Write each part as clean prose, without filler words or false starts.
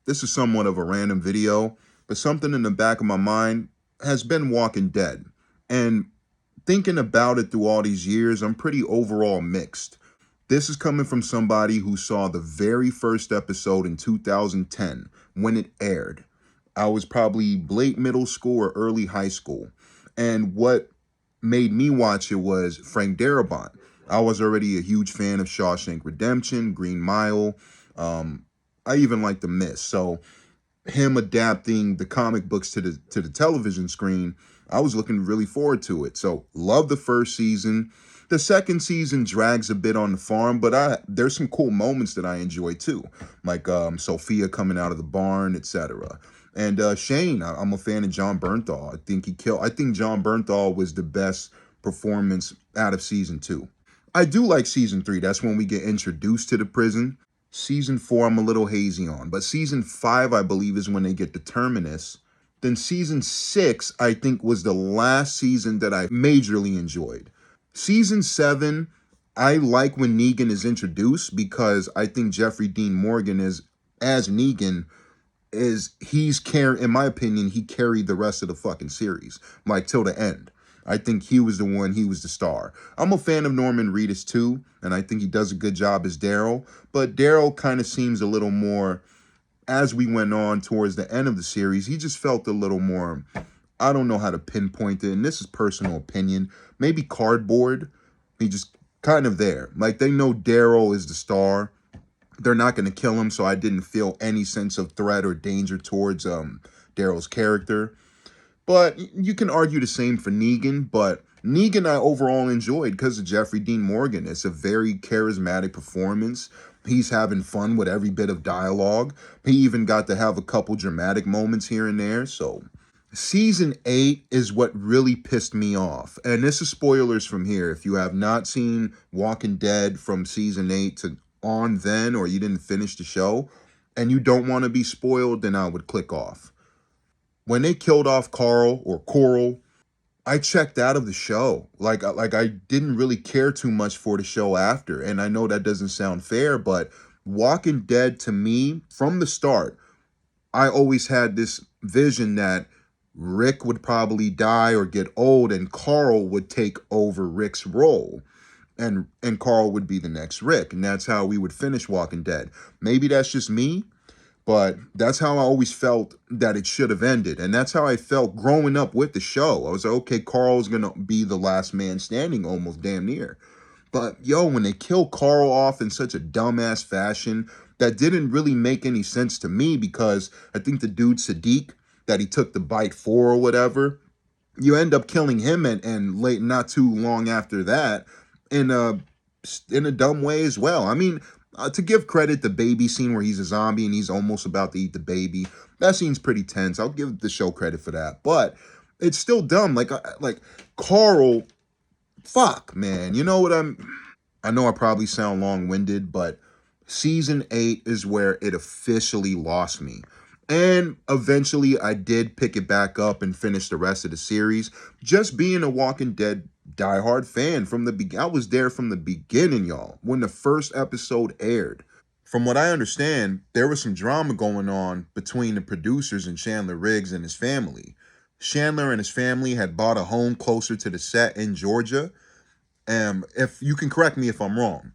This is somewhat of a random video, but something in the back of my mind has been Walking Dead. And thinking about it through all these years, I'm pretty overall mixed. This is coming from somebody who saw the very first episode in 2010 when it aired. I was probably late middle school or early high school. And what made me watch it was Frank Darabont. I was already a huge fan of Shawshank Redemption, Green Mile. Um, I even like The Mist. So him adapting the comic books to the television screen, I was looking really forward to it. So love the first season. The second season drags a bit on the farm, but there's some cool moments that I enjoy too, like Sophia coming out of the barn, etc. And Shane, I'm a fan of John Bernthal. I think he killed. I think John Bernthal was the best performance out of season 2. I do like season 3. That's when we get introduced to the prison. Season 4, I'm a little hazy on, but season 5, I believe, is when they get the Terminus. Then season 6, I think, was the last season that I majorly enjoyed. Season 7, I like when Negan is introduced because I think Jeffrey Dean Morgan is, as Negan, in my opinion, he carried the rest of the fucking series, like till the end. I think he was the star. I'm a fan of Norman Reedus too, and I think he does a good job as Daryl, but Daryl kind of seems a little more, as we went on towards the end of the series, he just felt a little more, I don't know how to pinpoint it, and this is personal opinion, maybe cardboard. He just kind of there. Like, they know Daryl is the star. They're not going to kill him, so I didn't feel any sense of threat or danger towards Daryl's character. But you can argue the same for Negan, but Negan I overall enjoyed because of Jeffrey Dean Morgan. It's a very charismatic performance. He's having fun with every bit of dialogue. He even got to have a couple dramatic moments here and there. So season 8 is what really pissed me off. And this is spoilers from here. If you have not seen Walking Dead from season 8 to on then, or you didn't finish the show, and you don't want to be spoiled, then I would click off. When they killed off Carl or Coral, I checked out of the show. Like I didn't really care too much for the show after. And I know that doesn't sound fair, but Walking Dead to me, from the start, I always had this vision that Rick would probably die or get old and Carl would take over Rick's role. And Carl would be the next Rick. And that's how we would finish Walking Dead. Maybe that's just me, but that's how I always felt that it should have ended. And that's how I felt growing up with the show. I was like, okay, Carl's going to be the last man standing almost damn near. But yo, when they kill Carl off in such a dumbass fashion, that didn't really make any sense to me because I think the dude Sadiq, that he took the bite for or whatever, you end up killing him and late not too long after that in a dumb way as well. I mean, to give credit, the baby scene where he's a zombie and he's almost about to eat the baby, that scene's pretty tense. I'll give the show credit for that, but it's still dumb. Like Carl, fuck, man. You know what I know I probably sound long-winded, but season 8 is where it officially lost me. And eventually I did pick it back up and finish the rest of the series. Just being a Walking Dead diehard fan from the beginning. I was there from the beginning, y'all, when the first episode aired. From what I understand, there was some drama going on between the producers and Chandler Riggs and his family. Chandler and his family had bought a home closer to the set in Georgia. If you can correct me if I'm wrong.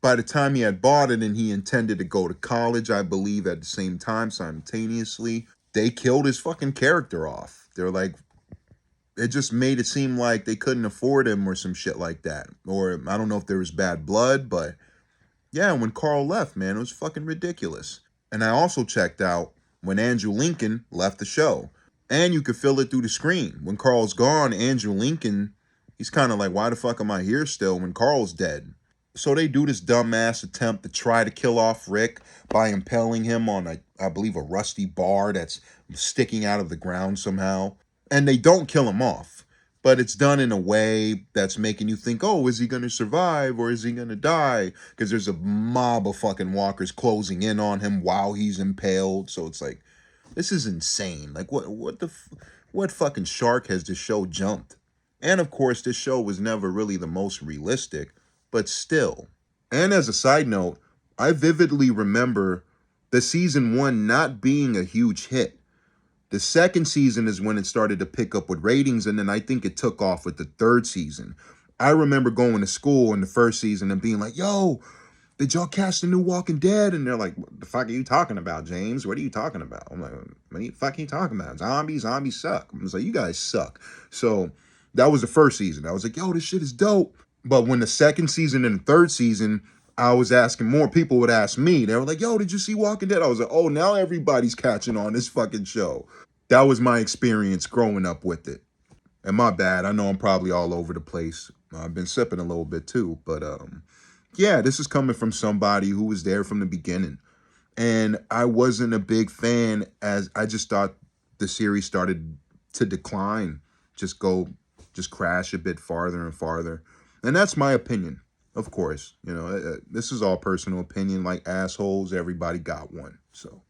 By the time he had bought it and he intended to go to college, I believe at the same time, simultaneously, they killed his fucking character off. They're like, it just made it seem like they couldn't afford him or some shit like that. Or I don't know if there was bad blood, but yeah, when Carl left, man, it was fucking ridiculous. And I also checked out when Andrew Lincoln left the show. And you could feel it through the screen. When Carl's gone, Andrew Lincoln, he's kind of like, why the fuck am I here still when Carl's dead? So they do this dumbass attempt to try to kill off Rick by impaling him on, I believe, a rusty bar that's sticking out of the ground somehow. And they don't kill him off. But it's done in a way that's making you think, oh, is he going to survive or is he going to die? Because there's a mob of fucking walkers closing in on him while he's impaled. So it's like, this is insane. Like, what fucking shark has this show jumped? And of course, this show was never really the most realistic, but still. And as a side note, I vividly remember the season 1 not being a huge hit. The second season is when it started to pick up with ratings, and then I think it took off with the third season. I remember going to school in the first season and being like, yo, did y'all catch the new Walking Dead? And they're like, what the fuck are you talking about, James? What are you talking about? I'm like, what the fuck are you talking about? Zombies suck. I was like, you guys suck. So that was the first season. I was like, yo, this shit is dope. But when the second season and the third season, I was asking more people would ask me. They were like, yo, did you see Walking Dead? I was like, oh, now everybody's catching on this fucking show. That was my experience growing up with it. And my bad, I know I'm probably all over the place. I've been sipping a little bit too, but yeah, this is coming from somebody who was there from the beginning. And I wasn't a big fan, as I just thought the series started to decline, just crash a bit farther and farther. And that's my opinion, of course. You know, this is all personal opinion. Like assholes, everybody got one. So.